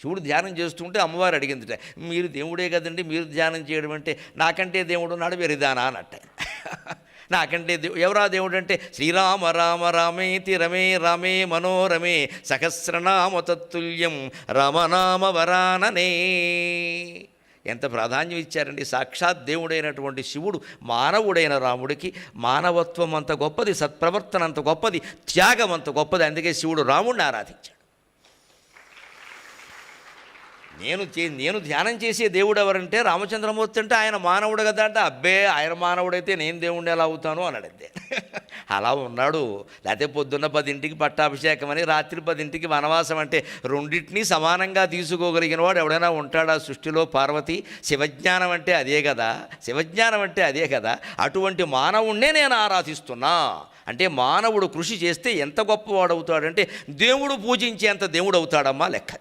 శివుడు ధ్యానం చేస్తుంటే అమ్మవారు అడిగిందిట, మీరు దేవుడే కదండి, మీరు ధ్యానం చేయడం అంటే నాకంటే దేవుడు ఉన్నాడు వెరిదానా అన్నట్ట. నాకంటే ఎవరా దేవుడు అంటే శ్రీరామ రామ రామేతి రమే రామే మనోరమే సహస్రనామ తత్తుల్యం రామనామ వరాననే. ఎంత ప్రాధాన్యం ఇచ్చారండి. సాక్షాత్ దేవుడైనటువంటి శివుడు మానవుడైన రాముడికి మానవత్వం అంత గొప్పది, సత్ప్రవర్తన అంత గొప్పది, త్యాగం అంత గొప్పది. అందుకే శివుడు రాముడిని ఆరాధించాడు. నేను ధ్యానం చేసే దేవుడు ఎవరంటే రామచంద్రమూర్తి అంటే ఆయన మానవుడు కదా అంటే, అబ్బే ఆయన మానవుడైతే నేను దేవుడిని ఎలా అవుతాను అన్నాడు. అంతే. అలా ఉన్నాడు. లేకపోతే పొద్దున్న 10ంటికి పట్టాభిషేకం అని రాత్రి 10ంటికి వనవాసం అంటే రెండింటినీ సమానంగా తీసుకోగలిగిన వాడు ఎవడైనా ఉంటాడా సృష్టిలో? పార్వతి. శివజ్ఞానం అంటే అదే కదా, శివజ్ఞానం అంటే అదే కదా. అటువంటి మానవుణ్ణే నేను ఆరాధిస్తున్నా అంటే మానవుడు కృషి చేస్తే ఎంత గొప్పవాడు అవుతాడంటే దేవుడు పూజించేంత దేవుడు అవుతాడమ్మా లెక్క.